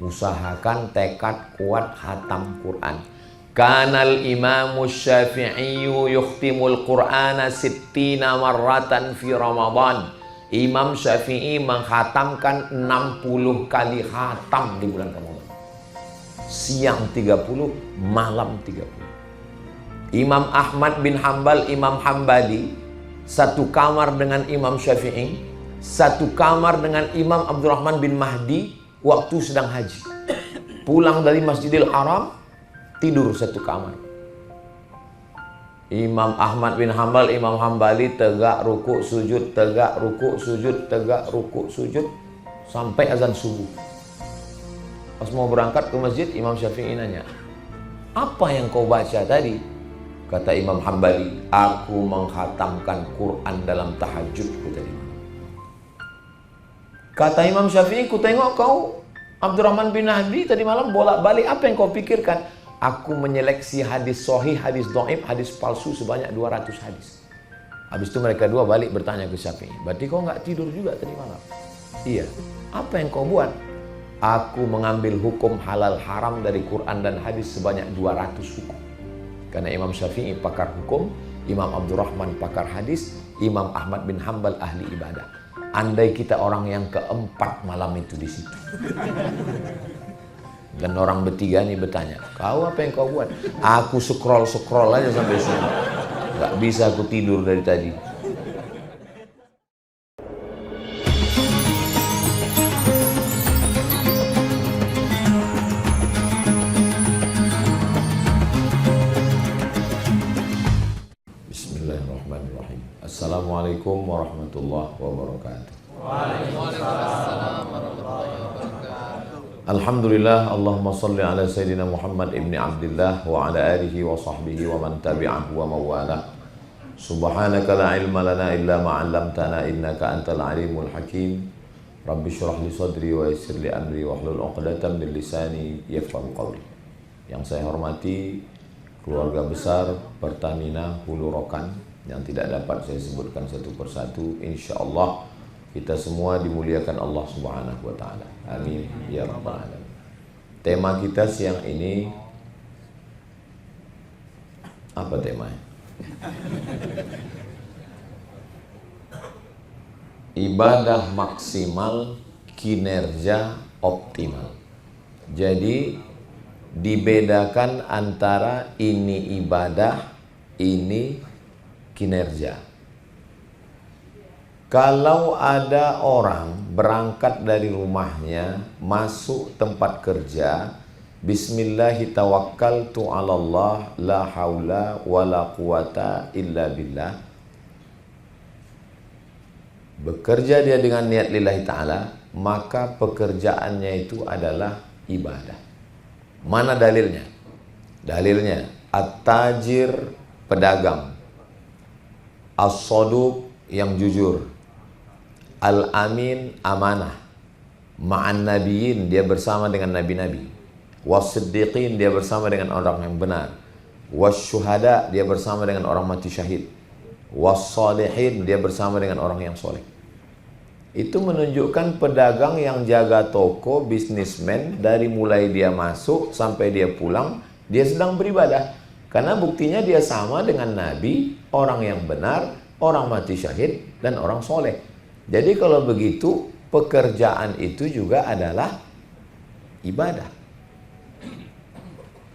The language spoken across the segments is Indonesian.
Usahakan tekad kuat hatam Quran. Kanal imamu syafi'iyu yukhtimul qur'ana sittina marratan fi Ramadan. Imam Syafi'i menghatamkan 60 kali hatam di bulan Ramadan. Siang 30, malam 30. Imam Ahmad bin Hambal, Imam Hambali, satu kamar dengan Imam Syafi'i, satu kamar dengan Imam Abdurrahman bin Mahdi waktu sedang haji. Pulang dari Masjidil Haram, tidur satu kamar. Imam Ahmad bin Hambal, Imam Hambali tegak rukuk sujud, tegak rukuk sujud, tegak rukuk sujud sampai azan subuh. Pas mau berangkat ke masjid, Imam Syafi'i nanya, apa yang kau baca tadi? Kata Imam Hambali, aku menghatamkan Quran dalam tahajudku tadi malam. Kata Imam Syafi'i, ku tengok kau Abdurrahman bin Mahdi tadi malam bolak-balik, apa yang kau pikirkan? Aku menyeleksi hadis sahih, hadis dhaif, hadis palsu sebanyak 200 hadis. Habis itu mereka dua balik bertanya ke Syafi'i, berarti kau nggak tidur juga tadi malam? Iya. Apa yang kau buat? Aku mengambil hukum halal haram dari Quran dan hadis sebanyak 200 hukum. Karena Imam Syafi'i pakar hukum, Imam Abdurrahman pakar hadis, Imam Ahmad bin Hambal ahli ibadah. Andai kita orang yang keempat malam itu di situ. Dan orang bertiga ini bertanya, kau apa yang kau buat? Aku scroll aja sampai sini. Gak bisa aku tidur dari tadi. Bismillahirrahmanirrahim. Assalamualaikum warahmatullahi wabarakatuh. Waalaikumsalam warahmatullahi wabarakatuh. Alhamdulillah, Allahumma salli ala Sayyidina Muhammad ibni Abdillah wa ala alihi wa sahbihi wa man tabi'ahu wa mawalah. Subhanaka la ilma lana illa ma'allamtana innaka antal alimul hakim. Rabbi syrah li sadri wa yassir li amri wa hlul uqdatan min lisani yafqahu qawli. Yang saya hormati keluarga besar Pertamina Hulu Rokan yang tidak dapat saya sebutkan satu persatu, insyaallah kita semua dimuliakan Allah Subhanahu wa taala. Amin ya rabbal alamin. Tema kita siang ini apa temanya? Ibadah maksimal, kinerja optimal. Jadi dibedakan antara ini ibadah, ini kinerja. Kalau ada orang berangkat dari rumahnya, masuk tempat kerja, bismillahi tawakkaltu 'alallah la haula wala quwata illa billah. Bekerja dia dengan niat lillahi ta'ala, maka pekerjaannya itu adalah ibadah. Mana dalilnya? Dalilnya at-tajir, pedagang, as-saduq, yang jujur, al-amin, amanah, ma'an nabiyyin, dia bersama dengan nabi-nabi, was-siddiqin, dia bersama dengan orang yang benar, was-syuhada, dia bersama dengan orang mati syahid, was-salihin, dia bersama dengan orang yang soleh. Itu menunjukkan pedagang yang jaga toko, bisnismen, dari mulai dia masuk sampai dia pulang, dia sedang beribadah. Karena buktinya dia sama dengan nabi, orang yang benar, orang mati syahid, dan orang soleh. Jadi kalau begitu, pekerjaan itu juga adalah ibadah.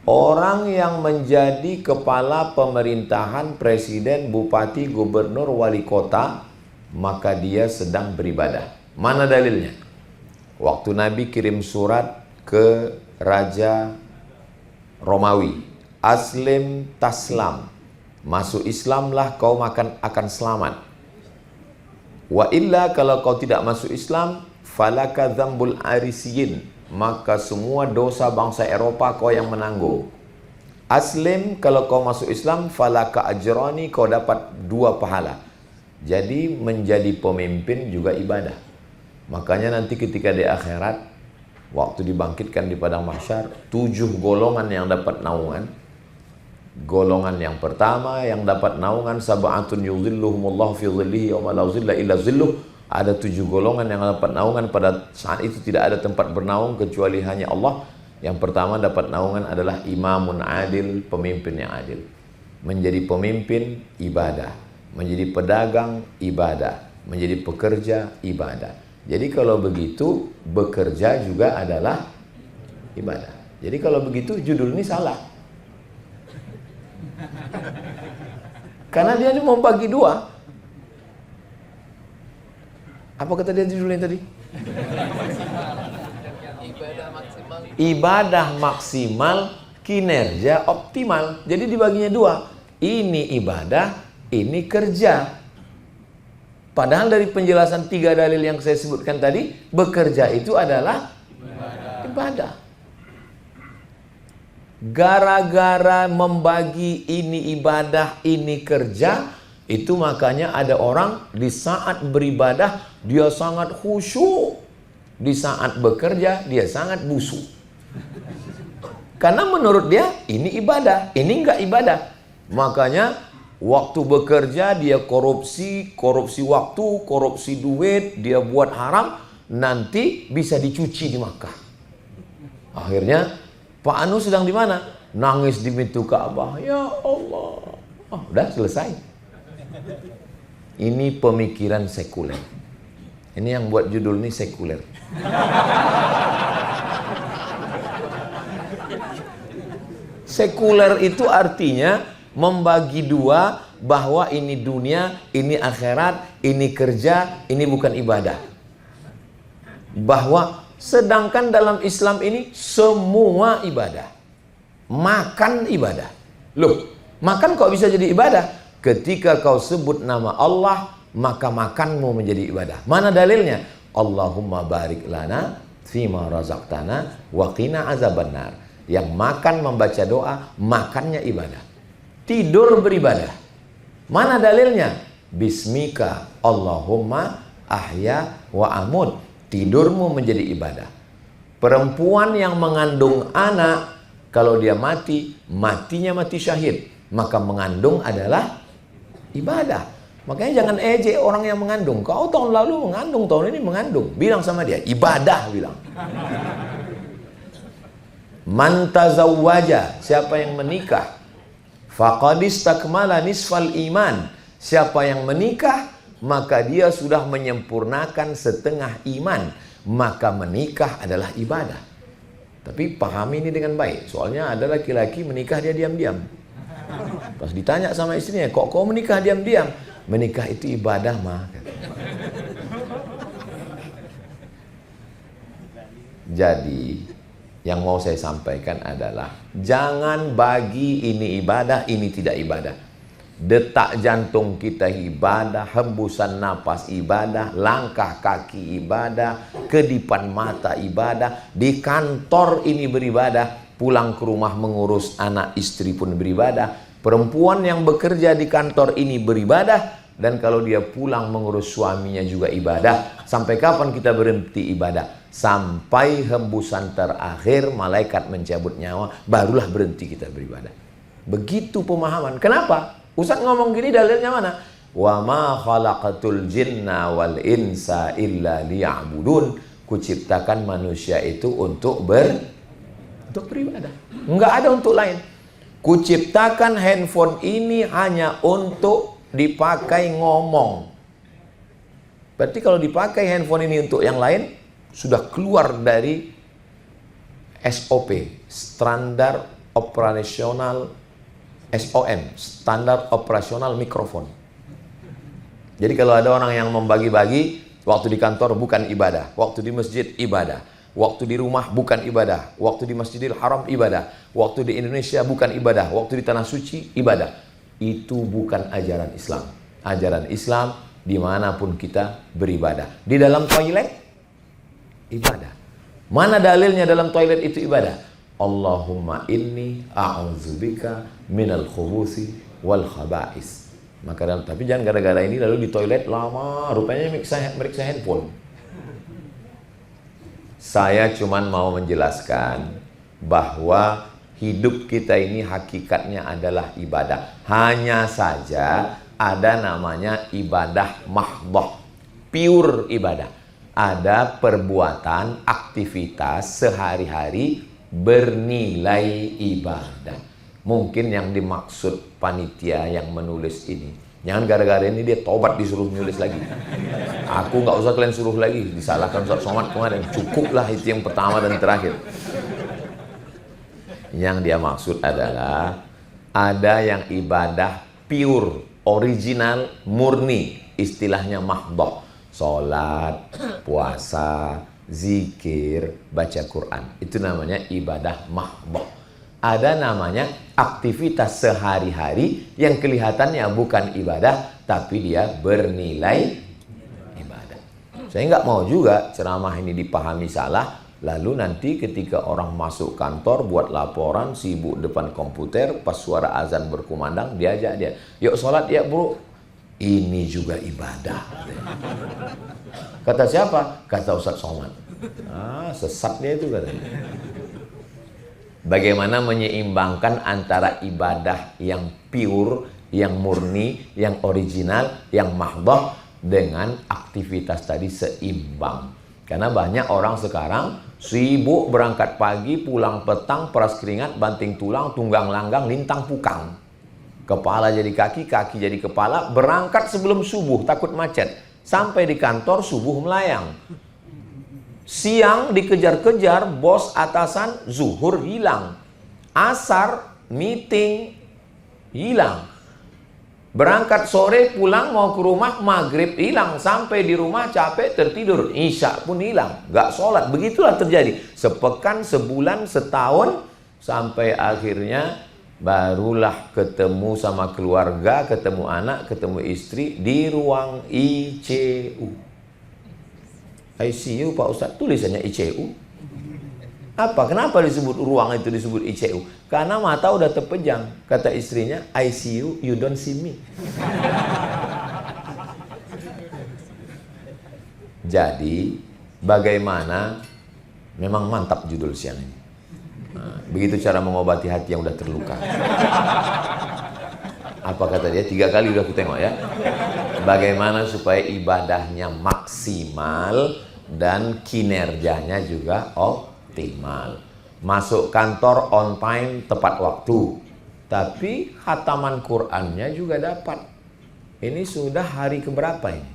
Orang yang menjadi kepala pemerintahan, presiden, bupati, gubernur, wali kota, maka dia sedang beribadah. Mana dalilnya? Waktu Nabi kirim surat ke Raja Romawi, Aslim taslam, masuk Islamlah kau akan selamat. Wa illa, kalau kau tidak masuk Islam, falaka dzambul arisiyin, maka semua dosa bangsa Eropa kau yang menanggung. Aslim, kalau kau masuk Islam, falaka ajrani, kau dapat 2 pahala. Jadi menjadi pemimpin juga ibadah. Makanya nanti ketika di akhirat, waktu dibangkitkan di padang mahsyar, 7 golongan yang dapat naungan. Golongan yang pertama yang dapat naungan, sab'atun yuzilluhumullahu fi dhillihi yawma la zilla illa zilluh, Ada 7 golongan yang dapat naungan pada saat itu tidak ada tempat bernaung kecuali hanya Allah. Yang pertama dapat naungan adalah imamun adil, pemimpin yang adil. Menjadi pemimpin ibadah, menjadi pedagang ibadah, menjadi pekerja ibadah. Jadi kalau begitu bekerja juga adalah ibadah. Jadi kalau begitu judul ini salah. Karena dia mau bagi dua. Apa kata dia judulnya tadi? Ibadah maksimal, kinerja optimal. Jadi dibaginya dua. Ini ibadah, ini kerja. Padahal dari penjelasan 3 dalil yang saya sebutkan tadi, bekerja itu adalah ibadah. Gara-gara membagi ini ibadah, ini kerja, itu makanya ada orang di saat beribadah dia sangat khusyuk, di saat bekerja dia sangat busuk. Karena menurut dia ini ibadah, ini enggak ibadah. Makanya waktu bekerja dia korupsi waktu, korupsi duit, dia buat haram, nanti bisa dicuci di Makkah. Akhirnya Pak Anu sedang di mana? Nangis di pintu Ka'bah. Ya Allah. Oh, udah selesai. Ini pemikiran sekuler. Ini yang buat judul ini sekuler. Sekuler itu artinya membagi dua, bahwa ini dunia, ini akhirat, ini kerja, ini bukan ibadah. Bahwa sedangkan dalam Islam ini semua ibadah. Makan ibadah. Loh, makan kok bisa jadi ibadah? Ketika kau sebut nama Allah, maka makanmu menjadi ibadah. Mana dalilnya? Allahumma barik lana fima razaqtana wa qina azabannar. Yang makan membaca doa, makannya ibadah. Tidur beribadah. Mana dalilnya? Bismika Allahumma ahya wa amut. Tidurmu menjadi ibadah. Perempuan yang mengandung anak, kalau dia mati, matinya mati syahid. Maka mengandung adalah ibadah. Makanya jangan ejek orang yang mengandung. Kau tahun lalu mengandung, tahun ini mengandung. Bilang sama dia, ibadah bilang. Man tazawwaja, siapa yang menikah, faqad istakmala nisfal iman. Siapa yang menikah, maka dia sudah menyempurnakan setengah iman. Maka menikah adalah ibadah. Tapi pahami ini dengan baik. Soalnya ada laki-laki menikah dia diam-diam. Pas ditanya sama istrinya, kok kau menikah diam-diam? Menikah itu ibadah mah. Jadi yang mau saya sampaikan adalah jangan bagi ini ibadah, ini tidak ibadah. Detak jantung kita ibadah, hembusan napas ibadah, langkah kaki ibadah, kedipan mata ibadah, di kantor ini beribadah, pulang ke rumah mengurus anak istri pun beribadah, perempuan yang bekerja di kantor ini beribadah, dan kalau dia pulang mengurus suaminya juga ibadah. Sampai kapan kita berhenti ibadah? Sampai hembusan terakhir malaikat mencabut nyawa, barulah berhenti kita beribadah. Begitu pemahaman. Kenapa? Ustaz ngomong gini dalilnya mana? Wa ma khalaqatul jinna wal insa illa liya'budun. Kuciptakan manusia itu untuk beribadah. Enggak ada untuk lain. Kuciptakan handphone ini hanya untuk dipakai ngomong. Berarti kalau dipakai handphone ini untuk yang lain, sudah keluar dari SOP, standar operasional, SOM, standar operasional mikrofon. Jadi kalau ada orang yang membagi-bagi, waktu di kantor bukan ibadah, waktu di masjid ibadah, waktu di rumah bukan ibadah, waktu di Masjidil Haram ibadah, waktu di Indonesia bukan ibadah, waktu di Tanah Suci ibadah. Itu bukan ajaran Islam. Ajaran Islam dimanapun kita beribadah. Di dalam toilet, ibadah. Mana dalilnya dalam toilet itu ibadah? Allahumma inni a'udzubika minal khubuthi wal khaba'is. Maka tapi jangan gara-gara ini lalu di toilet lama, rupanya meriksa handphone. Saya cuman mau menjelaskan bahwa hidup kita ini hakikatnya adalah ibadah. Hanya saja ada namanya ibadah mahdhah, pure ibadah. Ada perbuatan, aktivitas sehari-hari bernilai ibadah. Mungkin yang dimaksud panitia yang menulis ini, jangan gara-gara ini dia tobat disuruh nulis lagi. Aku nggak usah kalian suruh lagi, disalahkan Ustaz Somad kemarin. Cukuplah itu yang pertama dan terakhir. Yang dia maksud adalah ada yang ibadah pure, original, murni, istilahnya mahdoh. Sholat, puasa, zikir, baca Quran. Itu namanya ibadah mahdoh. Ada namanya aktivitas sehari-hari yang kelihatannya bukan ibadah, tapi dia bernilai ibadah. Saya nggak mau juga ceramah ini dipahami salah. Lalu nanti ketika orang masuk kantor buat laporan, sibuk depan komputer, pas suara azan berkumandang, diajak dia, yuk sholat ya bro. Ini juga ibadah. Kata siapa? Kata Ustaz Somad. Sesat dia itu katanya. Bagaimana menyeimbangkan antara ibadah yang pure, yang murni, yang original, yang mahdoh dengan aktivitas tadi seimbang. Karena banyak orang sekarang sibuk berangkat pagi, pulang petang, peras keringat, banting tulang, tunggang langgang, lintang pukang. Kepala jadi kaki, kaki jadi kepala, berangkat sebelum subuh, takut macet. Sampai di kantor, subuh melayang. Siang dikejar-kejar, bos atasan, zuhur hilang. Asar, meeting, hilang. Berangkat sore, pulang mau ke rumah, maghrib hilang. Sampai di rumah capek, tertidur. Isya pun hilang. Gak sholat. Begitulah terjadi. Sepekan, sebulan, setahun, sampai akhirnya barulah ketemu sama keluarga, ketemu anak, ketemu istri di ruang ICU. ICU Pak Ustadz, tulisannya ICU. Apa? Kenapa disebut ruang itu disebut ICU? Karena mata udah terpejam. Kata istrinya, I see you, you don't see me. Jadi, bagaimana? Memang mantap judul siang ini. Begitu cara mengobati hati yang udah terluka. Apa kata dia? 3 kali udah aku tengok ya. Bagaimana supaya ibadahnya maksimal dan kinerjanya juga optimal. Masuk kantor on time, tepat waktu. Tapi khataman Qur'annya juga dapat. Ini sudah hari keberapa ini?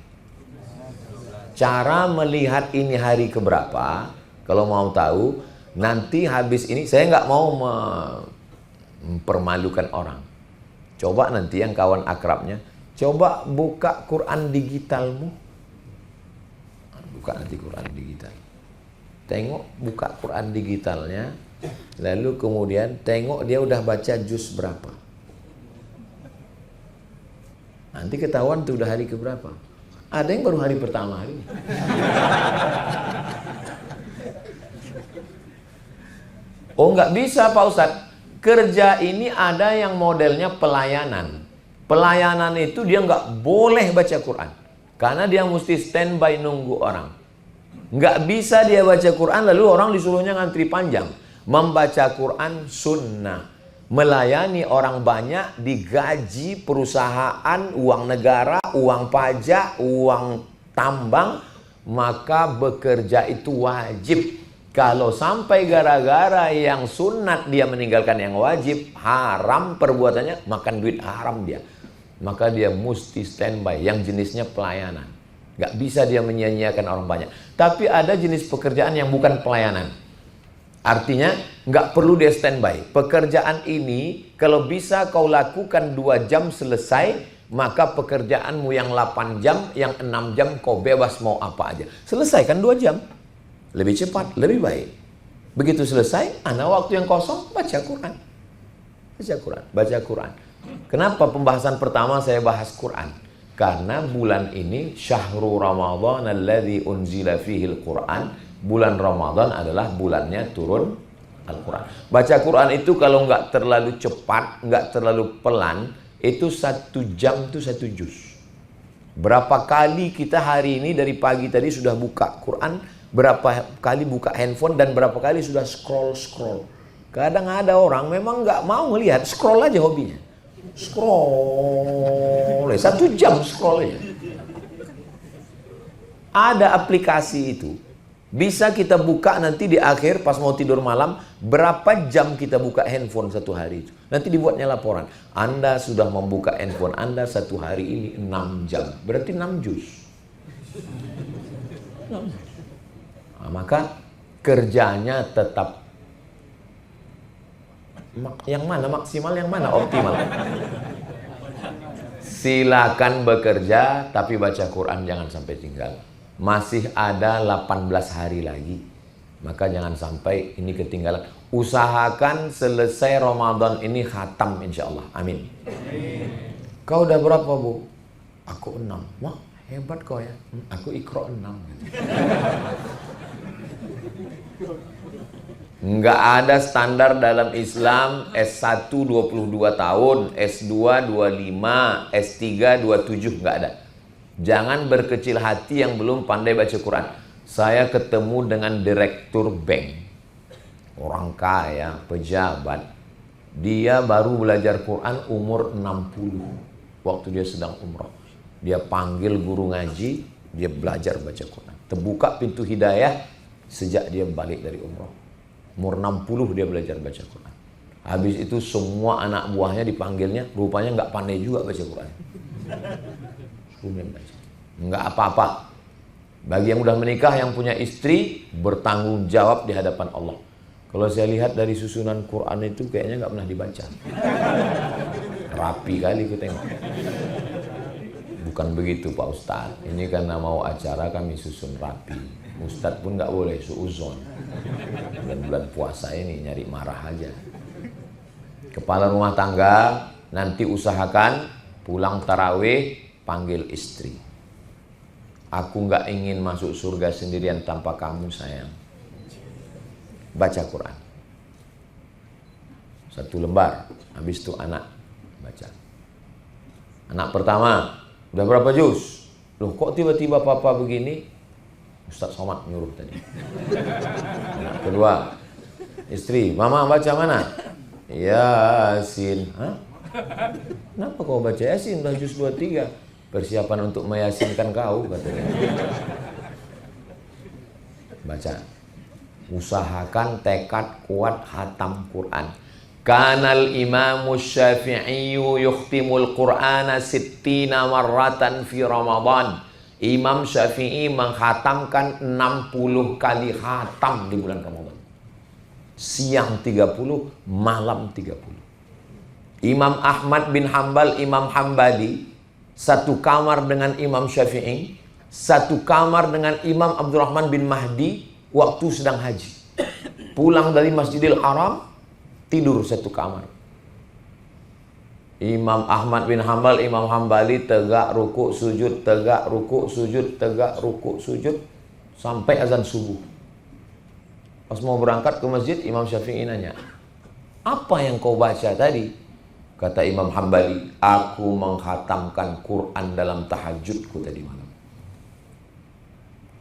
Cara melihat ini hari keberapa, kalau mau tahu, nanti habis ini, saya nggak mau mempermalukan orang. Coba nanti yang kawan akrabnya, coba buka Quran digitalmu. Buka nanti Quran digital. Tengok, buka Quran digitalnya. Lalu kemudian tengok dia udah baca juz berapa. Nanti ketahuan tuh udah hari keberapa. Ada yang baru hari pertama hari ini. Oh nggak bisa Pak Ustadz, kerja ini ada yang modelnya pelayanan. Pelayanan itu dia nggak boleh baca Quran. Karena dia mesti standby nunggu orang. Nggak bisa dia baca Quran lalu orang disuruhnya ngantri panjang. Membaca Quran sunnah. Melayani orang banyak, digaji perusahaan, uang negara, uang pajak, uang tambang. Maka bekerja itu wajib. Kalau sampai gara-gara yang sunat dia meninggalkan yang wajib, haram perbuatannya, makan duit haram dia. Maka dia mesti standby, yang jenisnya pelayanan. Gak bisa dia menyia-nyiakan orang banyak. Tapi ada jenis pekerjaan yang bukan pelayanan. Artinya gak perlu dia standby. Pekerjaan ini kalau bisa kau lakukan 2 jam selesai, maka pekerjaanmu yang 8 jam, yang 6 jam kau bebas mau apa aja. Selesaikan 2 jam. Lebih cepat, lebih baik. Begitu selesai, ada waktu yang kosong, baca Quran. Baca Quran, baca Quran. Kenapa pembahasan pertama saya bahas Quran? Karena bulan ini syahrul Ramadan alladzi unzila fihil Quran. Bulan Ramadan adalah bulannya turun Al-Quran. Baca Quran itu kalau nggak terlalu cepat, nggak terlalu pelan, itu 1 jam itu 1 juz. Berapa kali kita hari ini dari pagi tadi sudah buka Quran, berapa kali buka handphone, dan berapa kali sudah scroll. Kadang ada orang memang nggak mau melihat, scroll aja hobinya. Scroll, 1 jam scroll aja. Ada aplikasi itu. Bisa kita buka nanti di akhir pas mau tidur malam, berapa jam kita buka handphone satu hari itu. Nanti dibuatnya laporan. Anda sudah membuka handphone Anda satu hari ini 6 jam. Berarti 6 juz. Nah, maka kerjanya tetap yang mana maksimal, yang mana optimal. Silakan bekerja, tapi baca Quran jangan sampai tinggal. Masih ada 18 hari lagi. Maka jangan sampai ini ketinggalan. Usahakan selesai Ramadan ini khatam insya Allah. Amin. Kau udah berapa, Bu? Aku 6. Wah, hebat kau ya. Aku Iqra 6. Nggak ada standar dalam Islam S1 22 tahun, S2 25, S3 27, nggak ada. Jangan berkecil hati yang belum pandai baca Quran. Saya ketemu dengan direktur bank, orang kaya, pejabat. Dia baru belajar Quran umur 60, waktu dia sedang umroh. Dia panggil guru ngaji, dia belajar baca Quran. Terbuka pintu hidayah sejak dia balik dari umroh. Umur 60 dia belajar baca Quran. Habis itu semua anak buahnya dipanggilnya, rupanya nggak pandai juga baca Quran. Nggak apa-apa. Bagi yang udah menikah, yang punya istri, bertanggung jawab di hadapan Allah. Kalau saya lihat dari susunan Quran itu kayaknya nggak pernah dibaca. Rapi kali ku tengok. Bukan begitu Pak Ustadz. Ini karena mau acara kami susun rapi. Ustadz pun nggak boleh suuzon. Bulan-bulan puasa ini nyari marah aja. Kepala rumah tangga, nanti usahakan pulang tarawih panggil istri. Aku nggak ingin masuk surga sendirian tanpa kamu sayang. Baca Quran. 1 lembar. Habis itu anak baca. Anak pertama, udah berapa juz? Loh kok tiba-tiba papa begini? Ustaz Somad nyuruh tadi. Anak kedua, istri, mama baca mana? Yasin. Hah? Kenapa kau baca Yasin? Udah juz 23. Persiapan untuk meyasinkan kau katanya. Baca. Usahakan tekad kuat khatam Quran. Kanal Imam Syafi'i yukhtimul Qur'ana 60 marratan fi Ramadan. Imam Syafi'i menghatamkan 60 kali khatam di bulan Ramadan. Siang 30, malam 30. Imam Ahmad bin Hambal, Imam Hambali, satu kamar dengan Imam Syafi'i, satu kamar dengan Imam Abdurrahman bin Mahdi waktu sedang haji. Pulang dari Masjidil Haram, tidur satu kamar. Imam Ahmad bin Hambal, Imam Hambali tegak rukuk sujud, tegak rukuk sujud, tegak rukuk sujud sampai azan subuh. Pas mau berangkat ke masjid, Imam Syafi'i nanya, apa yang kau baca tadi? Kata Imam Hambali, aku menghatamkan Quran dalam tahajudku tadi malam.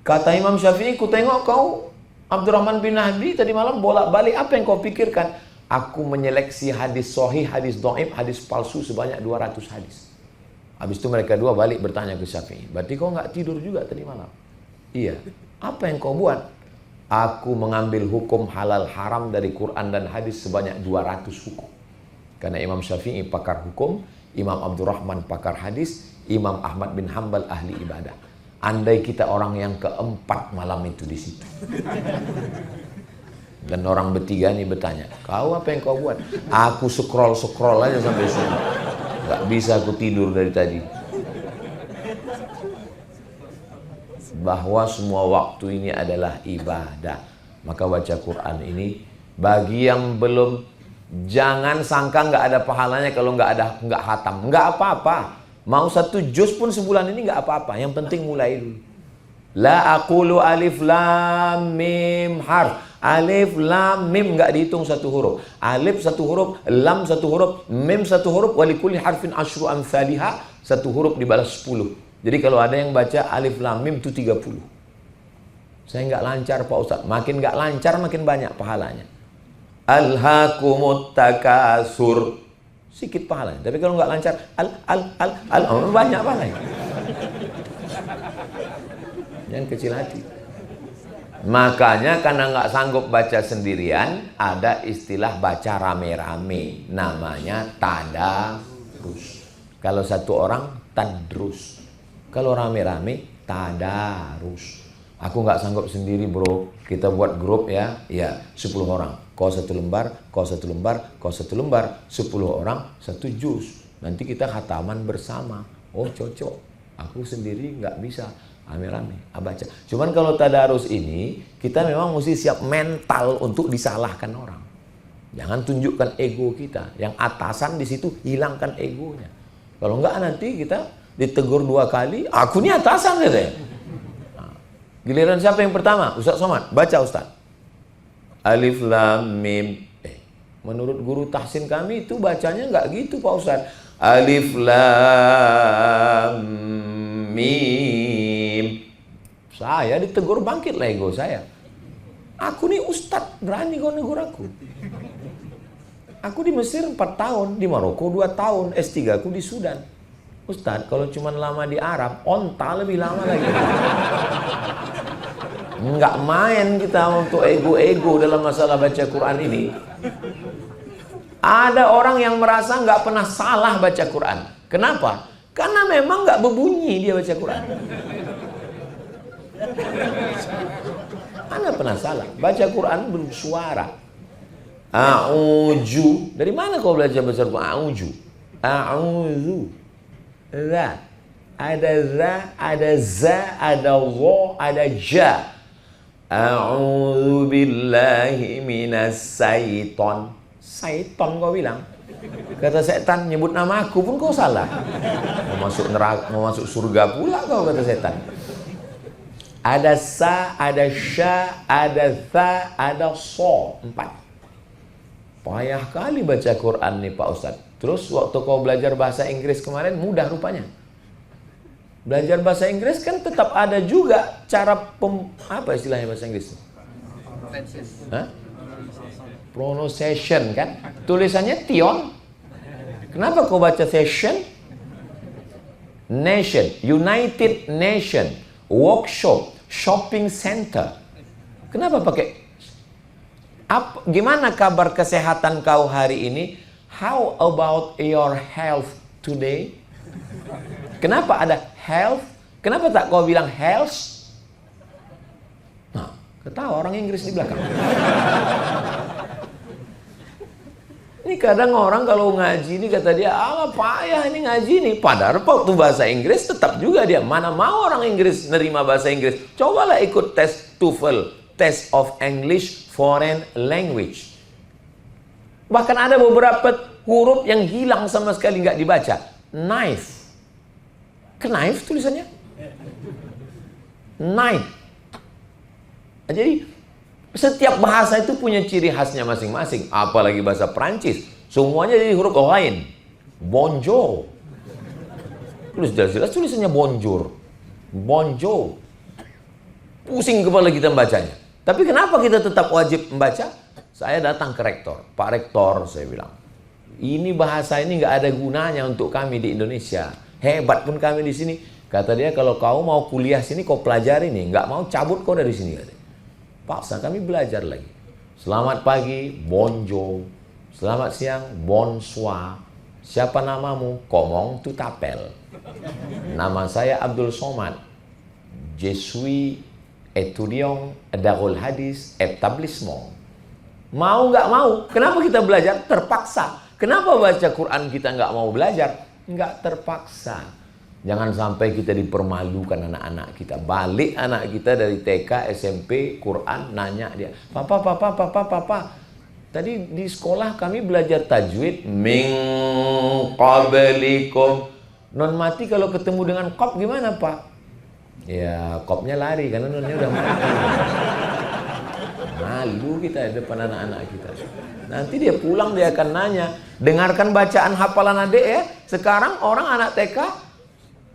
Kata Imam Syafi'i, ku tengok kau Abdurrahman bin Mahdi tadi malam bolak-balik, apa yang kau pikirkan? Aku menyeleksi hadis sahih, hadis dhaif, hadis palsu sebanyak 200 hadis. Habis itu mereka dua balik bertanya ke Syafi'i, berarti kau nggak tidur juga tadi malam? Iya. Apa yang kau buat? Aku mengambil hukum halal haram dari Quran dan hadis sebanyak 200 hukum. Karena Imam Syafi'i pakar hukum, Imam Abdurrahman pakar hadis, Imam Ahmad bin Hambal ahli ibadah. Andai kita orang yang keempat malam itu di situ. Dan orang bertiga ini bertanya, kau apa yang kau buat? Aku scroll aja sampai sini. Gak bisa aku tidur dari tadi. Bahwa semua waktu ini adalah ibadah. Maka baca Quran ini, bagi yang belum, jangan sangka nggak ada pahalanya kalau nggak khatam. Nggak apa-apa. Mau 1 juz pun sebulan ini nggak apa-apa. Yang penting mulai dulu. La aqulu alif lam mim harf. Alif lam mim nggak dihitung 1 huruf. Alif 1 huruf, lam 1 huruf, mim 1 huruf. Walikulli harfin asyru amsalihha. 1 huruf dibalas 10. Jadi kalau ada yang baca alif lam mim itu 30. Saya nggak lancar Pak Ustadz. Makin nggak lancar makin banyak pahalanya. Alhaakumut takasur, sedikit pahalanya. Tapi kalau nggak lancar, banyak pahalanya. Jangan kecil hati. Makanya karena nggak sanggup baca sendirian, ada istilah baca rame-rame, namanya tadarus. Kalau satu orang, tadrus. Kalau rame-rame, tadarus. Aku nggak sanggup sendiri bro, kita buat grup ya, 10 orang. Kau 1 lembar, kau 1 lembar, kau 1 lembar, 10 orang 1 juz. Nanti kita khataman bersama. Oh cocok, aku sendiri nggak bisa. Rame-rame, baca. Cuman kalau tadarus ini, kita memang mesti siap mental untuk disalahkan orang. Jangan tunjukkan ego kita. Yang atasan di situ, hilangkan egonya. Kalau enggak nanti kita ditegur 2 kali, aku ini atasan katanya. Nah, giliran siapa yang pertama? Ustaz Somad, baca Ustaz. Alif Lam Mim. Menurut guru tahsin kami itu bacanya enggak gitu Pak Ustaz. Alif Lam Mim. Saya ditegur, bangkitlah ego saya. Aku nih ustadz, berani kau negur aku. Aku di Mesir 4 tahun, di Maroko 2 tahun, S3 aku di Sudan. Ustadz, kalau cuma lama di Arab, onta lebih lama lagi. Nggak main kita untuk ego-ego dalam masalah baca Quran ini. Ada orang yang merasa nggak pernah salah baca Quran. Kenapa? Karena memang nggak berbunyi dia baca Quran. Anda pernah salah. Baca Quran bersuara. A'udzu. Dari mana kau belajar baca Quran? A'udzu. A'udzu. Za. Ada za, ada za, ada wa, ada ja. A'udzu billahi minas syaiton. Syaiton kau bilang. Kata setan nyebut nama aku pun kau salah. Mau masuk neraka, mau masuk surga pula kau kata setan. Ada sa, ada sya, ada tha, ada so. 4. Payah kali baca Quran nih Pak Ustadz. Terus waktu kau belajar bahasa Inggris kemarin mudah rupanya. Belajar bahasa Inggris kan tetap ada juga cara apa istilahnya bahasa Inggris? Pronunciation kan? Tulisannya tion. Kenapa kau baca session? Nation, United Nation. Workshop, shopping center. Kenapa pakai? Gimana kabar kesehatan kau hari ini? How about your health today? Kenapa ada health? Kenapa tak kau bilang health? Nah, ketawa orang Inggris di belakang. Ini kadang orang kalau ngaji ini kata dia, alah payah ini ngaji nih. Padahal waktu bahasa Inggris tetap juga dia. Mana mau orang Inggris nerima bahasa Inggris. Cobalah ikut tes TOEFL, Test of English Foreign Language. Bahkan ada beberapa huruf yang hilang sama sekali nggak dibaca. Knife. Knife tulisannya. Knife. Jadi setiap bahasa itu punya ciri khasnya masing-masing. Apalagi bahasa Prancis, semuanya jadi huruf lain. Bonjour. Tulis jelas-jelas tulisannya bonjour. Bonjour. Pusing kepala kita membacanya. Tapi kenapa kita tetap wajib membaca? Saya datang ke rektor. Pak Rektor, saya bilang, ini bahasa ini nggak ada gunanya untuk kami di Indonesia. Hebat pun kami di sini. Kata dia, kalau kau mau kuliah sini, kau pelajari nih. Nggak mau cabut kau dari sini. Katanya. Paksa kami belajar lagi. Selamat pagi, bonjour. Selamat siang, bonsoir. Siapa namamu? Komong tutapel. Nama saya Abdul Somad. Je suis étudiant Darul Hadis Établissement. Mau nggak mau? Kenapa kita belajar? Terpaksa. Kenapa baca Quran kita nggak mau belajar? Nggak terpaksa. Jangan sampai kita dipermalukan anak-anak kita. Balik anak kita dari TK, SMP, Quran, nanya dia. Papa. Tadi di sekolah kami belajar tajwid. Min qablikum. Non mati kalau ketemu dengan qab gimana Pak? Ya qabnya lari karena nonnya udah mati. Malu kita di depan anak-anak kita. Nanti dia pulang dia akan nanya. Dengarkan bacaan hafalan adik ya. Sekarang orang anak TK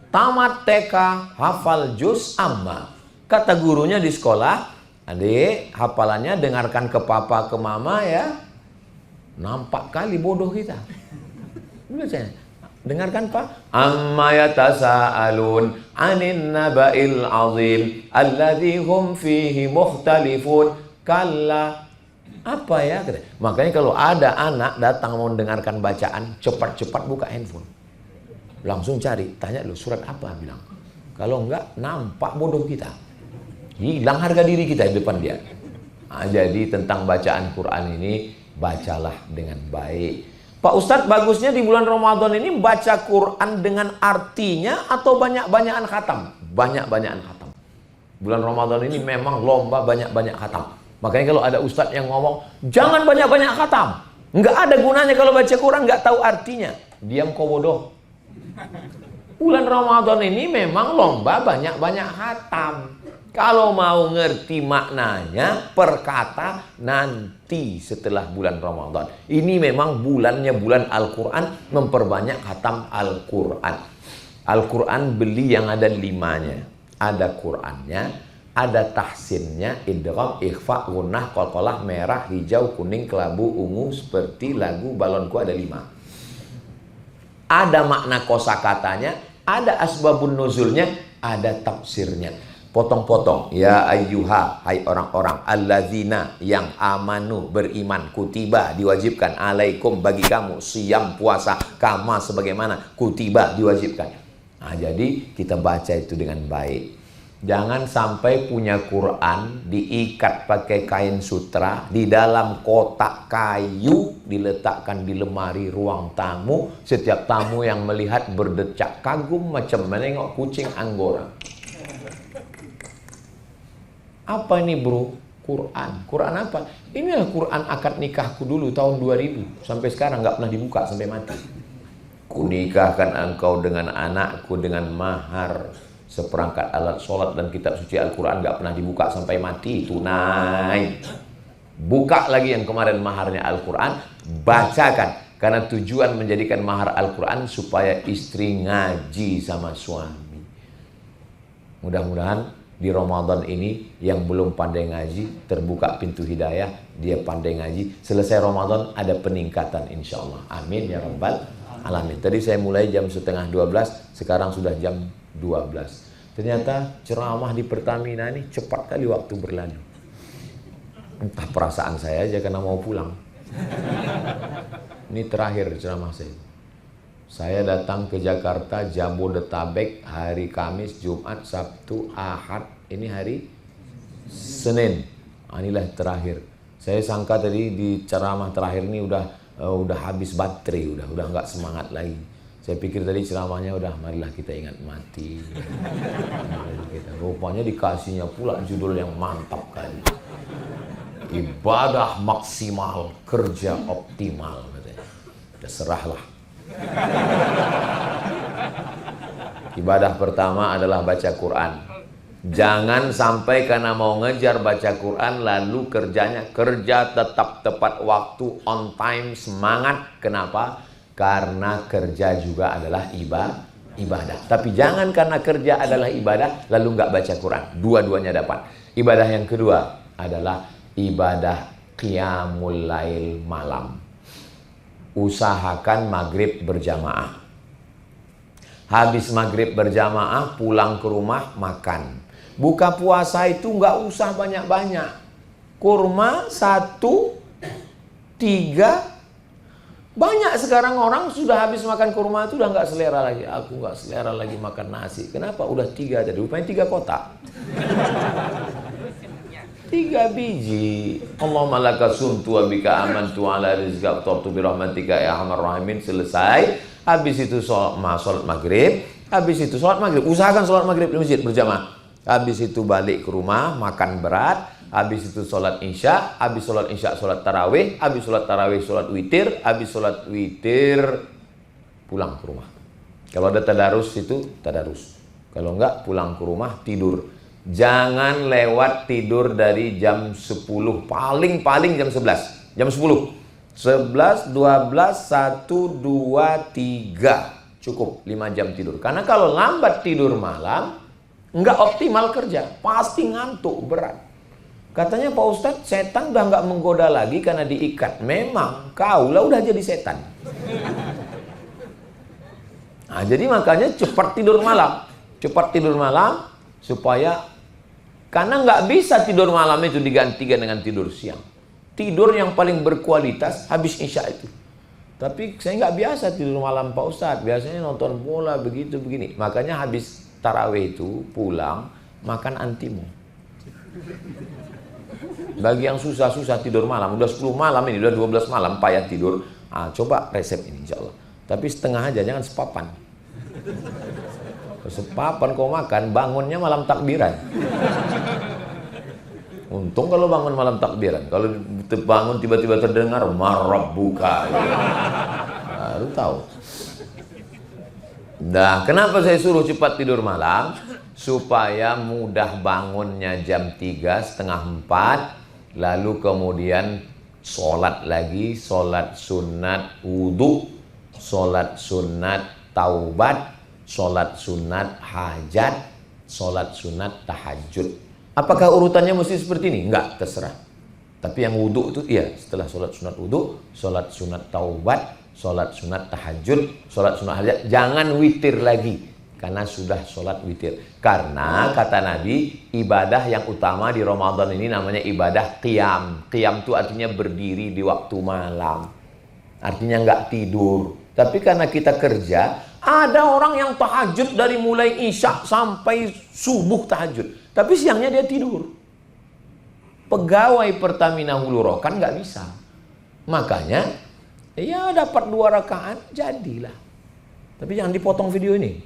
tamat TK, hafal juz amma. Kata gurunya di sekolah, adik, hafalannya dengarkan ke papa, ke mama ya. Nampak kali bodoh kita. Dengarkan Pak. Amma yatasaalun 'anin naba'il 'azim alladzi hum fihi mukhtalifun. Kalla. Apa ya? Makanya kalau ada anak datang mau mendengarkan bacaan, cepat-cepat buka handphone. Langsung cari, tanya dulu surat apa, bilang. Kalau enggak, nampak bodoh kita. Hilang harga diri kita di depan dia. Nah, jadi tentang bacaan Quran ini, bacalah dengan baik. Pak Ustadz, bagusnya di bulan Ramadan ini baca Quran dengan artinya atau banyak-banyakan khatam? Banyak-banyakan khatam. Bulan Ramadan ini memang lomba banyak-banyak khatam. Makanya kalau ada Ustadz yang ngomong, jangan banyak-banyak khatam. Nggak ada gunanya kalau baca Quran nggak tahu artinya. Diam kau bodoh. Bulan Ramadan ini memang lomba banyak-banyak khatam. Kalau mau ngerti maknanya, perkata nanti setelah bulan Ramadan. Ini memang bulannya bulan Al-Quran, memperbanyak khatam Al-Quran. Al-Quran beli yang ada 5-nya. Ada Qurannya, ada tahsinnya, idgham, ikhfa, gunnah, qalqalah, merah, hijau, kuning, kelabu, ungu, seperti lagu balonku ada 5. Ada makna kosakatanya, ada asbabun nuzulnya, ada tafsirnya. Potong-potong. Ya ayyuha, hai orang-orang, allazina yang amanu, beriman, kutiba, diwajibkan, alaikum, bagi kamu, siyam, puasa, kama, sebagaimana, kutiba, diwajibkan. Nah, jadi kita baca itu dengan baik. Jangan sampai punya Quran diikat pakai kain sutra, di dalam kotak kayu, diletakkan di lemari ruang tamu. Setiap tamu yang melihat berdecak kagum macam menengok kucing Anggora. Apa ini bro? Quran. Quran apa? Inilah Quran akad nikahku dulu tahun 2000. Sampai sekarang nggak pernah dibuka sampai mati. Kunikahkan engkau dengan anakku dengan mahar seperangkat alat sholat dan kitab suci Al-Quran, nggak pernah dibuka sampai mati. Tunai. Buka lagi yang kemarin maharnya Al-Quran, bacakan. Karena tujuan menjadikan mahar Al-Quran supaya istri ngaji sama suami. Mudah-mudahan di Ramadan ini yang belum pandai ngaji terbuka pintu hidayah, dia pandai ngaji. Selesai Ramadan ada peningkatan insya Allah. Amin ya rabbal alamin. Tadi saya mulai jam 11:30, sekarang sudah jam 12. Ternyata ceramah di Pertamina ini cepat kali waktu berlalu. Entah perasaan saya aja karena mau pulang. Ini terakhir ceramah saya. Saya datang ke Jakarta, Jabodetabek, hari Kamis, Jumat, Sabtu, Ahad. Ini hari Senin. Inilah terakhir. Saya sangka tadi di ceramah terakhir ini udah habis baterai, udah nggak semangat lagi. Saya pikir tadi ceramahnya udah marilah kita ingat mati. Rupanya dikasihnya pula judul yang mantap kali. Ibadah maksimal, kerja optimal katanya. Udah serahlah. Ibadah pertama adalah baca Quran. Jangan sampai karena mau ngejar baca Quran lalu kerjanya kerja tetap tepat waktu, on time, semangat. Kenapa? Karena kerja juga adalah ibadah. Tapi jangan karena kerja adalah ibadah lalu nggak baca Quran. Dua-duanya dapat. Ibadah yang kedua adalah ibadah qiyamul lail malam. Usahakan maghrib berjamaah. Habis maghrib berjamaah pulang ke rumah makan. Buka puasa itu nggak usah banyak-banyak. Kurma 1, 3. Banyak sekarang orang sudah habis makan kurma itu udah nggak selera lagi. Aku nggak selera lagi makan nasi. Kenapa? Udah 3 tadi. Rupanya 3 kotak. 3 biji. Allahumma laka sumtu wa bika amantu ala rizqa aftartu bi rahmatika ya arhamar rahimin. Selesai. Habis itu sholat maghrib. Habis itu sholat maghrib. Usahakan sholat maghrib di masjid berjamaah. Habis itu balik ke rumah makan berat. Habis itu sholat isya. Habis sholat isya sholat tarawih. Habis sholat tarawih sholat witir. Habis sholat witir pulang ke rumah. Kalau ada tadarus itu tadarus. Kalau enggak pulang ke rumah tidur. Jangan lewat tidur dari jam 10. Paling jam 11. Jam 10. 11, 12, 1, 2, 3. Cukup 5 jam tidur. Karena kalau lambat tidur malam, nggak optimal kerja. Pasti ngantuk, berat. Katanya Pak Ustadz, setan udah nggak menggoda lagi karena diikat. Memang, kau lah udah jadi setan. Nah, jadi makanya cepat tidur malam. Cepat tidur malam supaya, karena nggak bisa tidur malam itu digantikan dengan tidur siang. Tidur yang paling berkualitas habis isya itu. Tapi saya nggak biasa tidur malam Pak Ustadz. Biasanya nonton bola begitu begini. Makanya habis tarawih itu pulang makan antimo. Bagi yang susah-susah tidur malam, udah 10 malam ini, udah 12 malam payah tidur. Coba resep ini insya Allah. Tapi setengah aja, jangan sepapan. Sepapan kau makan, bangunnya malam takbiran. Untung kalau bangun malam takbiran. Kalau bangun tiba-tiba terdengar marabbuka, baru tahu. Nah, kenapa saya suruh cepat tidur malam? Supaya mudah bangunnya jam 3, setengah 4, lalu kemudian sholat lagi, sholat sunat wudhu, sholat sunat taubat, sholat sunat hajat, sholat sunat tahajud. Apakah urutannya mesti seperti ini? Enggak, terserah. Tapi yang wudhu itu iya, setelah sholat sunat wudhu, sholat sunat taubat, sholat sunat tahajud, sholat sunat hajat. Jangan witir lagi, karena sudah sholat witir. Karena kata Nabi, ibadah yang utama di Ramadan ini namanya ibadah qiyam. Qiyam itu artinya berdiri di waktu malam. Artinya nggak tidur. Tapi karena kita kerja, ada orang yang tahajud dari mulai isya sampai subuh tahajud. Tapi siangnya dia tidur. Pegawai Pertamina Hulu Rokan nggak bisa. Makanya, ya dapat 2 rakaat, jadilah. Tapi jangan dipotong video ini.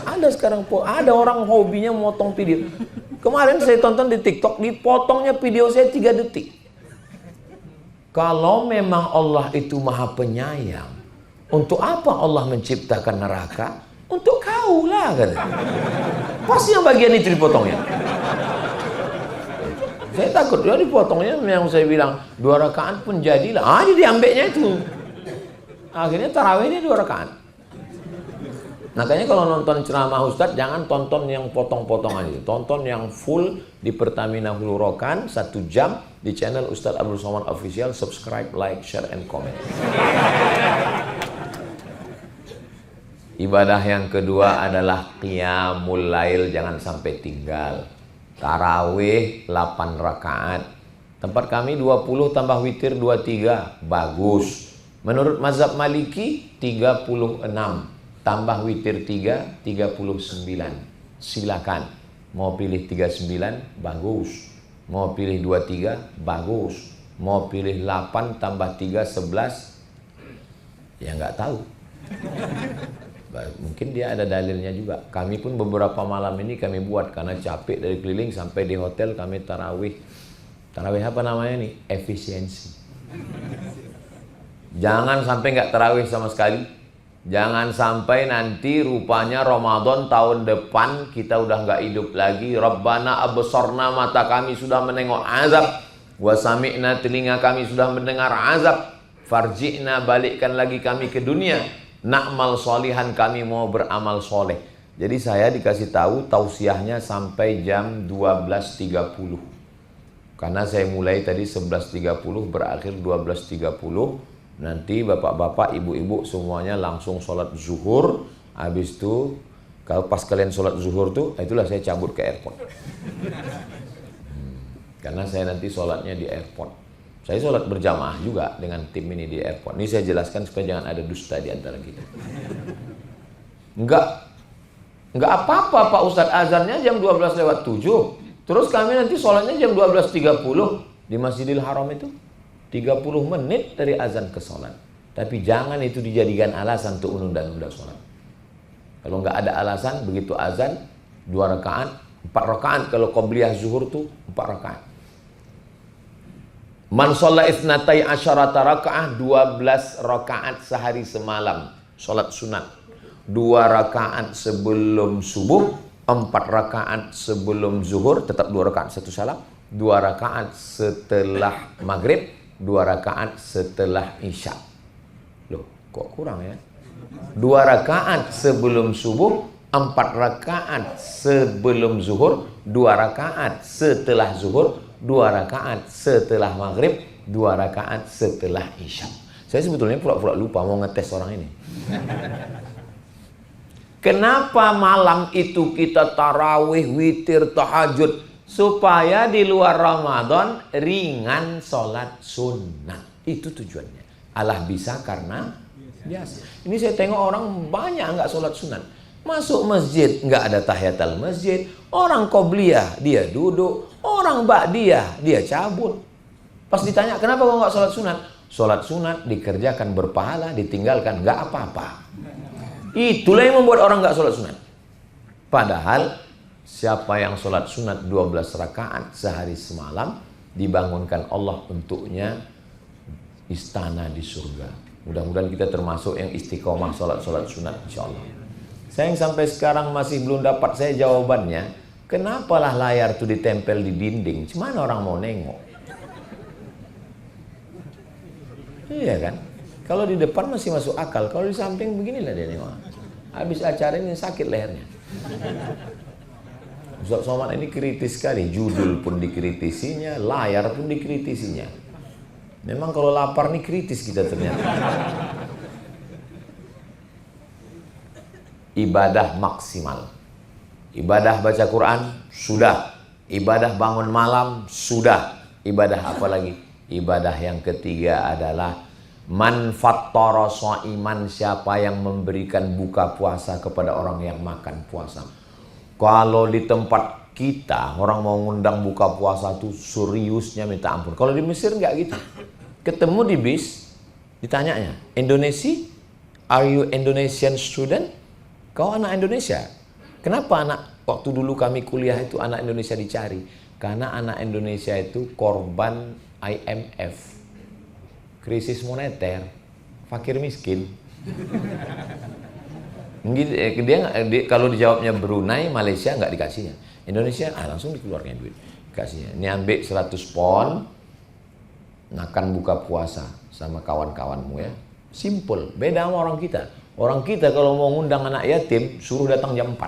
Ada sekarang, ada orang hobinya motong video. Kemarin saya tonton di TikTok, dipotongnya video saya 3 detik. Kalau memang Allah itu maha penyayang, untuk apa Allah menciptakan neraka? Untuk kau lah kan. Pasti yang bagian itu dipotongnya. Saya takut dia dipotongnya, yang saya bilang 2 rakaat pun jadilah. Jadi diambilnya itu. Akhirnya tarawihnya 2 rakaat. Makanya kalau nonton ceramah Ustadz, jangan tonton yang potong-potongan itu. Tonton yang full di Pertamina Hulu Rokan, 1 jam di channel Ustadz Abdul Somad Official. Subscribe, like, share, and comment. Ibadah yang kedua adalah qiyamul lail, jangan sampai tinggal. Tarawih 8 rakaat. Tempat kami 20 tambah witir 23, bagus. Menurut mazhab Maliki 36, tambah witir 3, 39. Silakan. Mau pilih 39, bagus. Mau pilih 23, bagus. Mau pilih 8 tambah 3, 11, ya nggak tahu. Mungkin dia ada dalilnya juga. Kami pun beberapa malam ini kami buat karena capek dari keliling sampai di hotel kami tarawih. Tarawih apa namanya nih? Efisiensi. Jangan sampai nggak tarawih sama sekali. Jangan sampai nanti rupanya Ramadan tahun depan kita udah nggak hidup lagi. Rabbana absorna, mata kami sudah menengok azab. Wa sami'na, telinga kami sudah mendengar azab. Farji'na, balikkan lagi kami ke dunia. Na'mal solihan, kami mau beramal soleh. Jadi saya dikasih tahu tausiahnya sampai jam 12.30. Karena saya mulai tadi 11.30 berakhir 12.30. Nanti bapak-bapak, ibu-ibu semuanya langsung sholat zuhur. Habis itu kalau pas kalian sholat zuhur tuh, itulah saya cabut ke airport. Karena saya nanti sholatnya di airport. Saya sholat berjamaah juga dengan tim ini di airport. Ini saya jelaskan supaya jangan ada dusta di antara kita. Enggak apa-apa Pak Ustadz, azannya jam 12:07. Terus kami nanti sholatnya jam 12.30 di Masjidil Haram itu. 30 menit dari azan ke sholat. Tapi jangan itu dijadikan alasan untuk menunda-nunda sholat. Kalau nggak ada alasan, begitu azan 2 rakaat, 4 rakaat. Kalau qobliyah zuhur tuh 4 rakaat. Man sholla isnatai asyarata rakaah, 12 rakaat sehari semalam. Sholat sunat. 2 rakaat sebelum subuh, 4 rakaat sebelum zuhur, tetap 2 rakaat 1 salam. 2 rakaat setelah maghrib, 2 rakaat setelah isya. Loh, kok kurang ya? 2 rakaat sebelum subuh, 4 rakaat sebelum zuhur, 2 rakaat setelah zuhur, 2 rakaat setelah maghrib, 2 rakaat setelah isya. Saya sebetulnya pura-pura lupa mau ngetes orang ini. Kenapa malam itu kita tarawih, witir, tahajud? Supaya di luar Ramadan ringan sholat sunnah. Itu tujuannya. Allah bisa karena biasa. Ini saya tengok orang banyak nggak sholat sunat. Masuk masjid nggak ada tahiyatul masjid. Orang qobliyah dia duduk. Orang ba'diyah dia cabut. Pas ditanya kenapa kok nggak sholat sunat? Sholat sunat dikerjakan berpahala, ditinggalkan nggak apa-apa. Itulah yang membuat orang nggak sholat sunat. Padahal siapa yang sholat sunat 12 rakaat sehari semalam, dibangunkan Allah untuknya istana di surga. Mudah-mudahan kita termasuk yang istiqomah sholat sunat insya Allah. Saya yang sampai sekarang masih belum dapat saya jawabannya. Kenapalah layar itu ditempel di dinding? Cuman orang mau nengok. Iya kan? Kalau di depan masih masuk akal. Kalau di samping beginilah dia nengok. Habis acara ini sakit lehernya. Ustaz Somad ini kritis sekali. Judul pun dikritisinya, layar pun dikritisinya. Memang kalau lapar nih kritis kita ternyata. Ibadah maksimal. Ibadah baca Quran sudah. Ibadah bangun malam sudah. Ibadah apa lagi? Ibadah yang ketiga adalah man fattara shaiman, siapa yang memberikan buka puasa kepada orang yang makan puasa. Kalau di tempat kita orang mau ngundang buka puasa tuh seriusnya minta ampun. Kalau di Mesir nggak gitu. Ketemu di bis, ditanyanya, Indonesia? Are you Indonesian student? Kau anak Indonesia? Kenapa anak? Waktu dulu kami kuliah itu anak Indonesia dicari. Karena anak Indonesia itu korban IMF, krisis moneter, fakir miskin. Dia kalau dijawabnya Brunei, Malaysia nggak dikasihnya. Indonesia langsung dikeluarkan duit, kasihnya. Ini ambil 100 pon, makan buka puasa sama kawan-kawanmu ya. Simple, beda sama orang kita. Orang kita kalau mau ngundang anak yatim, suruh datang jam 4.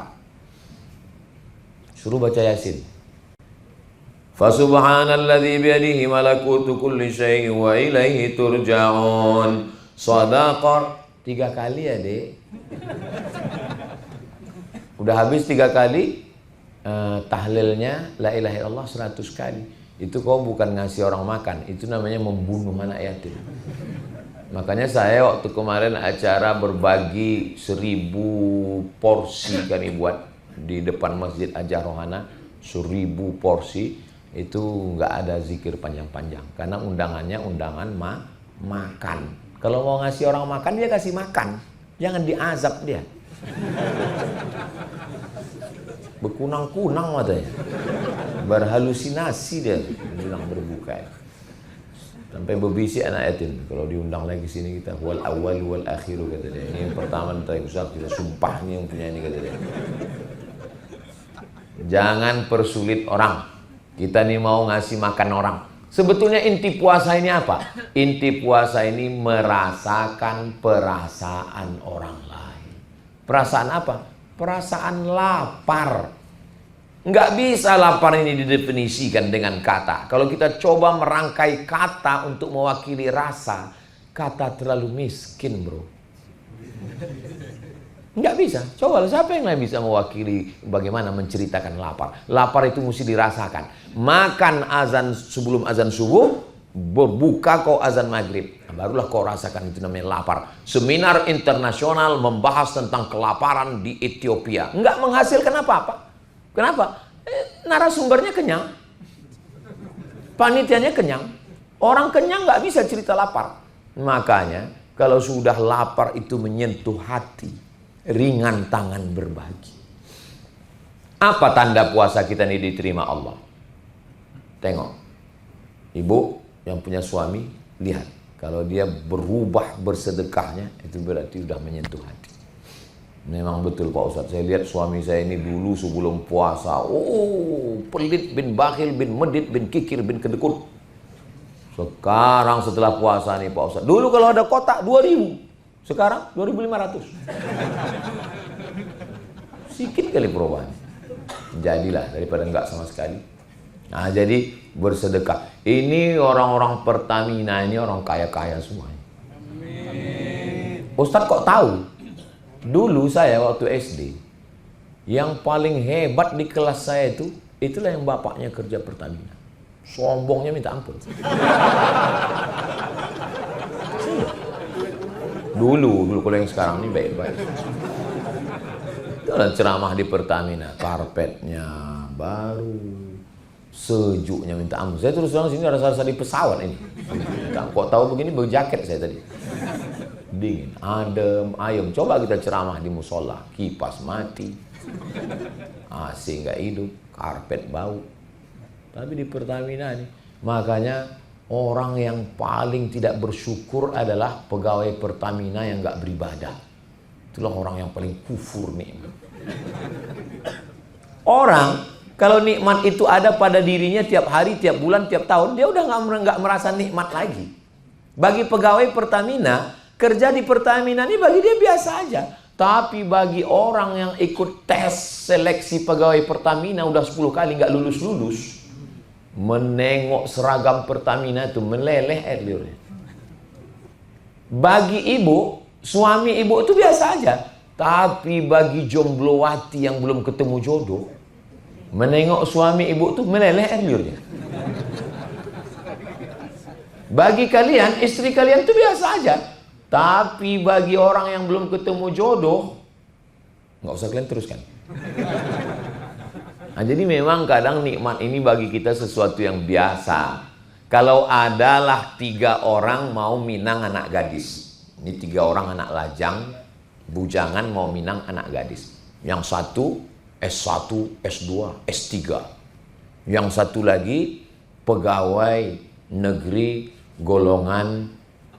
Suruh baca Yasin. Fasubhanalladzi biyadihi malakutu kulli syai'in wa ilaihi turja'un. Shadaqah 3 kali ya, Dek. Udah habis 3 kali tahlilnya la ilaha illallah 100 kali. Itu kau bukan ngasih orang makan, itu namanya membunuh anak yatim. Makanya saya waktu kemarin acara berbagi 1000 porsi kami buat di depan Masjid Ajar Rohana, 1000 porsi. Itu nggak ada zikir panjang-panjang karena undangannya undangan makan. Kalau mau ngasih orang makan, dia kasih makan, jangan diazab dia. Berkunang-kunang matanya, berhalusinasi dia bilang berbuka. Sampai berbisik anak yatim. Kalau diundang lagi sini kita wal awal wal akhiru kata dia. Ini yang pertama nanti Ustaz kita sumpah nih yang punya ini kata dia. Jangan persulit orang. Kita nih mau ngasih makan orang. Sebetulnya inti puasa ini apa? Inti puasa ini merasakan perasaan orang lain. Perasaan apa? Perasaan lapar. Nggak bisa lapar ini didefinisikan dengan kata. Kalau kita coba merangkai kata untuk mewakili rasa, kata terlalu miskin, bro. Nggak bisa. Coba siapa yang bisa mewakili bagaimana menceritakan lapar? Lapar itu mesti dirasakan. Makan azan sebelum azan subuh, berbuka kau azan maghrib. Barulah kau rasakan itu namanya lapar. Seminar internasional membahas tentang kelaparan di Ethiopia. Nggak menghasilkan apa-apa. Kenapa? Narasumbernya kenyang. Panitianya kenyang. Orang kenyang nggak bisa cerita lapar. Makanya kalau sudah lapar itu menyentuh hati, ringan tangan berbagi. Apa tanda puasa kita ini diterima Allah? Tengok. Ibu yang punya suami, lihat. Kalau dia berubah bersedekahnya, itu berarti sudah menyentuh hati. Memang betul Pak Ustadz, saya lihat suami saya ini dulu sebelum puasa, pelit bin bakhil bin medit bin kikir bin kedekut. Sekarang setelah puasa nih Pak Ustadz, dulu kalau ada kotak 2000, sekarang 2500. Sikit kali perubahan. Jadilah daripada enggak sama sekali. Nah jadi bersedekah. Ini orang-orang Pertamina ini orang kaya-kaya semuanya. Ustadz kok tahu? Dulu saya waktu SD, yang paling hebat di kelas saya itu, itulah yang bapaknya kerja Pertamina. Sombongnya minta ampun. Dulu kalau yang sekarang ini baik-baik. Itu ceramah di Pertamina, karpetnya baru, sejuknya minta ampun. Saya terus terang sini rasa-rasa di pesawat ini. Kok tahu begini berjaket saya tadi. Dingin, adem, ayem. Coba kita ceramah di musola, kipas mati, AC nggak hidup, karpet bau. Tapi di Pertamina ini, makanya orang yang paling tidak bersyukur adalah pegawai Pertamina yang nggak beribadah. Itulah orang yang paling kufur nikmat. Orang kalau nikmat itu ada pada dirinya tiap hari, tiap bulan, tiap tahun, dia udah nggak merasa nikmat lagi. Bagi pegawai Pertamina, kerja di Pertamina ini bagi dia biasa aja. Tapi bagi orang yang ikut tes seleksi pegawai Pertamina udah 10 kali nggak lulus-lulus, menengok seragam Pertamina itu meleleh air liurnya. Bagi ibu, suami ibu itu biasa aja. Tapi bagi jomblowati yang belum ketemu jodoh, menengok suami ibu itu meleleh air liurnya. Bagi kalian, istri kalian itu biasa aja. Tapi bagi orang yang belum ketemu jodoh, nggak usah kalian teruskan. Nah, jadi memang kadang nikmat ini bagi kita sesuatu yang biasa. Kalau adalah 3 orang mau minang anak gadis. Ini 3 orang anak lajang, bujangan mau minang anak gadis. Yang satu S1, S2, S3. Yang satu lagi pegawai negeri golongan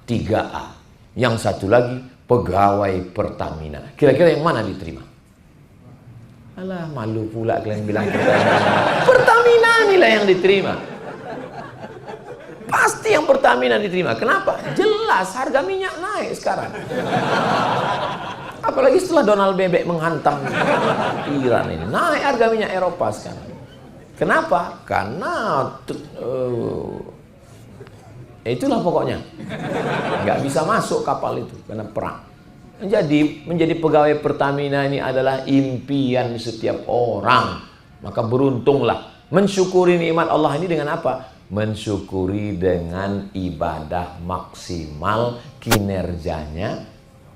3A. Yang satu lagi pegawai Pertamina. Kira-kira yang mana diterima? Alah, malu pula kalian bilang Pertamina. Pertamina inilah yang diterima. Pasti yang Pertamina diterima. Kenapa? Jelas harga minyak naik sekarang. Apalagi setelah Donald Bebek menghantam Iran ini. Naik harga minyak Eropa sekarang. Kenapa? Karena itulah pokoknya. Nggak bisa masuk kapal itu karena perang. Jadi menjadi pegawai Pertamina ini adalah impian setiap orang. Maka beruntunglah. Mensyukuri nikmat Allah ini dengan apa? Mensyukuri dengan ibadah maksimal, kinerjanya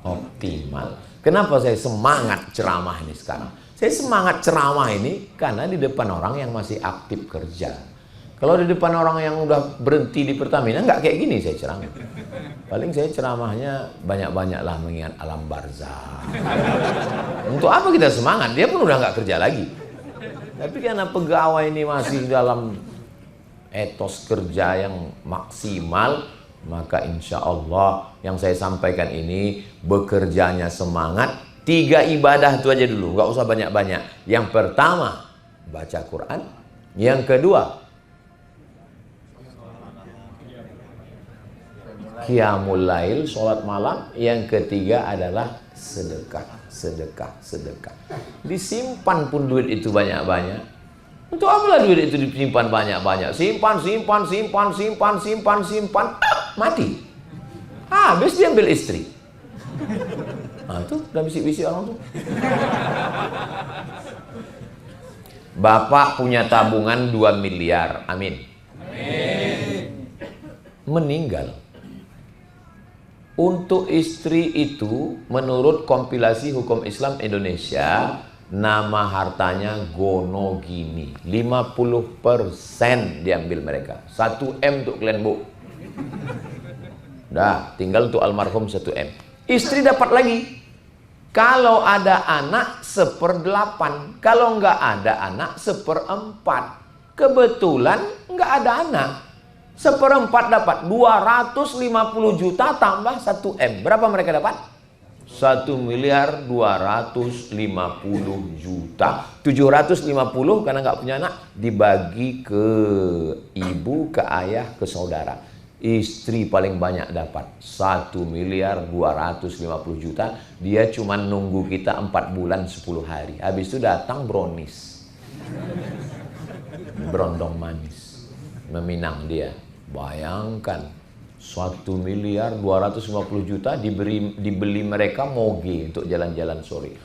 optimal. Kenapa saya semangat ceramah ini sekarang? Saya semangat ceramah ini karena di depan orang yang masih aktif kerja. Kalau di depan orang yang udah berhenti di Pertamina, nggak kayak gini saya ceramah. Paling saya ceramahnya banyak-banyaklah mengingat alam barzah. Untuk apa kita semangat? Dia pun udah nggak kerja lagi. Tapi karena pegawai ini masih dalam etos kerja yang maksimal, maka insya Allah yang saya sampaikan ini bekerjanya semangat. 3 ibadah itu aja dulu, nggak usah banyak-banyak. Yang pertama, baca Quran. Yang kedua, qiyamul lail, sholat malam. Yang ketiga adalah sedekah, sedekah, sedekah. Disimpan pun duit itu banyak-banyak. Untuk apalah duit itu disimpan banyak-banyak? Simpan, simpan, simpan, simpan, simpan, simpan, mati. Habis diambil istri. Nah tuh, udah bisik-bisik orang tuh. Bapak punya tabungan 2 miliar, amin. Amin. Meninggal. Untuk istri itu, menurut kompilasi hukum Islam Indonesia, nama hartanya gonogini. 50% diambil mereka. 1 M untuk kalian, Bu. Dah, tinggal untuk almarhum 1 M. Istri dapat lagi. Kalau ada anak 1/8. Kalau nggak ada anak 1/4. Kebetulan nggak ada anak. 1/4 dapat 250 juta tambah 1 M. Berapa mereka dapat? 1.250.000.000. 750 karena nggak punya anak dibagi ke ibu, ke ayah, ke saudara. Istri paling banyak dapat 1.250.000.000. Dia cuma nunggu kita 4 bulan 10 hari. Habis itu datang brownies, berondong manis, meminang dia. Bayangkan 1.250.000.000 dibeli mereka moge untuk jalan-jalan sore.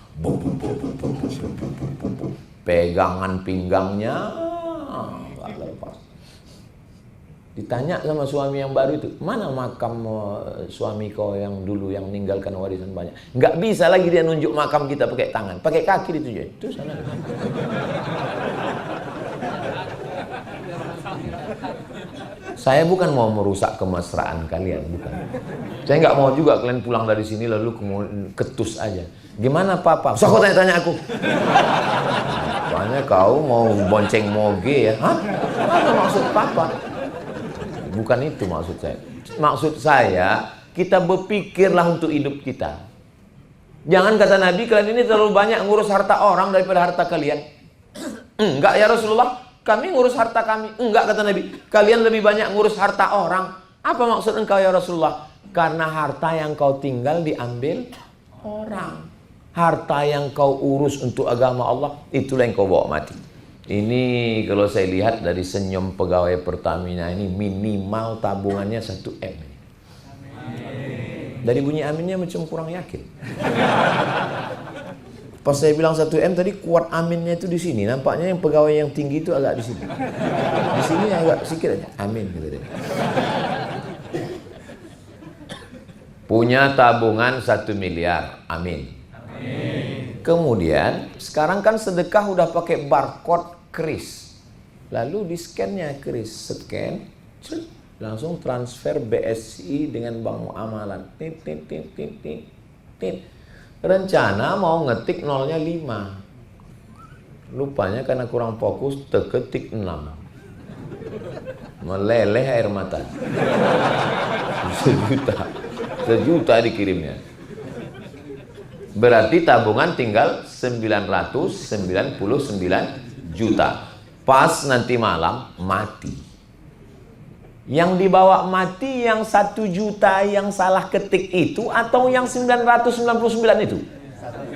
Pegangan pinggangnya nggak lepas. Ditanya sama suami yang baru itu, mana makam suami kau yang dulu yang meninggalkan warisan banyak? Nggak bisa lagi dia nunjuk makam kita pakai tangan, pakai kaki ditunjuk. Itu sana. Saya bukan mau merusak kemesraan kalian, bukan. Saya nggak mau juga kalian pulang dari sini lalu ketus aja. Gimana papa? So, kau tanya-tanya aku. Soalnya kau mau bonceng moge ya? Hah? Apa maksud papa? Bukan itu maksud saya. Maksud saya, kita berpikirlah untuk hidup kita. Jangan kata Nabi, kalian ini terlalu banyak ngurus harta orang daripada harta kalian. Enggak ya Rasulullah. Kami ngurus harta kami. Enggak kata Nabi. Kalian lebih banyak ngurus harta orang. Apa maksud engkau ya Rasulullah? Karena harta yang kau tinggal diambil orang. Harta yang kau urus untuk agama Allah, itulah yang kau bawa mati. Ini kalau saya lihat dari senyum pegawai Pertamina ini minimal tabungannya 1 M. Dari bunyi aminnya macam kurang yakin. Pas saya bilang 1 M tadi kuat aminnya itu di sini. Nampaknya yang pegawai yang tinggi itu agak di sini. Di sini agak sedikit aja. Amin gitu deh. Punya tabungan 1 miliar. Amin. Amin. Kemudian sekarang kan sedekah udah pakai barcode kris. Lalu di scan-nya kris, scan, langsung transfer BSI dengan bank muamalah. Tit. Rencana mau ngetik nolnya 5. Lupanya karena kurang fokus terketik 6. Meleleh air mata. Sejuta dikirimnya. Berarti tabungan tinggal 999 juta. Pas nanti malam mati. Yang dibawa mati yang 1 juta yang salah ketik itu atau yang 999 itu?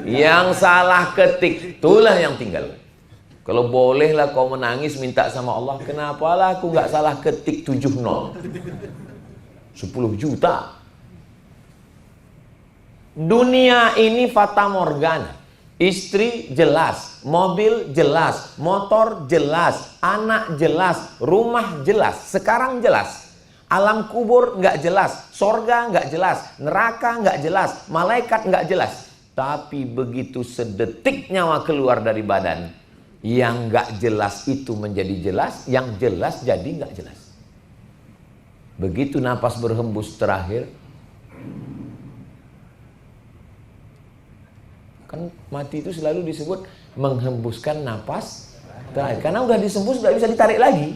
Yang salah ketik itulah yang tinggal. Kalau bolehlah kau menangis minta sama Allah, kenapalah aku nggak salah ketik 70? 10 juta. Dunia ini fata morgana. Istri jelas, mobil jelas, motor jelas, anak jelas, rumah jelas. Sekarang jelas. Alam kubur nggak jelas, sorga nggak jelas, neraka nggak jelas, malaikat nggak jelas. Tapi begitu sedetik nyawa keluar dari badan, yang nggak jelas itu menjadi jelas, yang jelas jadi nggak jelas. Begitu napas berhembus terakhir, kan mati itu selalu disebut menghembuskan napas terakhir. Karena udah disembus, nggak bisa ditarik lagi.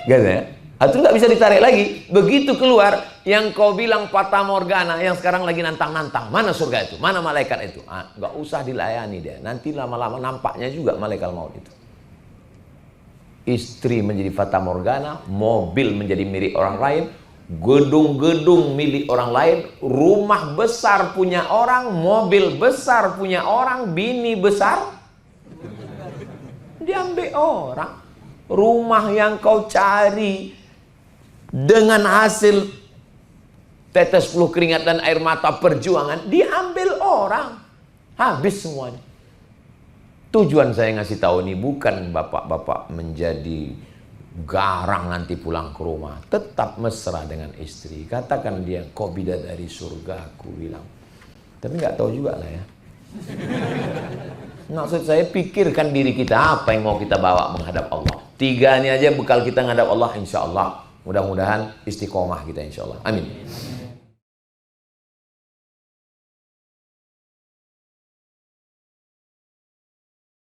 Gitu ya? Itu nggak bisa ditarik lagi. Begitu keluar, yang kau bilang fata morgana, yang sekarang lagi nantang-nantang. Mana surga itu? Mana malaikat itu? Nggak usah dilayani dia. Nanti lama-lama nampaknya juga malaikat maut itu. Istri menjadi fata morgana, mobil menjadi milik orang lain, gedung-gedung milik orang lain, rumah besar punya orang, mobil besar punya orang, bini besar diambil orang. Rumah yang kau cari dengan hasil tetes peluh keringat dan air mata perjuangan diambil orang. Habis semuanya. Tujuan saya ngasih tahu ini bukan bapak-bapak menjadi garang nanti pulang ke rumah. Tetap mesra dengan istri. Katakan dia, kau bidadari surga, aku bilang. Tapi nggak tahu juga lah ya. Maksud saya, pikirkan diri kita, apa yang mau kita bawa menghadap Allah. 3 ini aja bekal kita menghadap Allah, insya Allah. Mudah-mudahan istiqomah kita, insya Allah. Amin.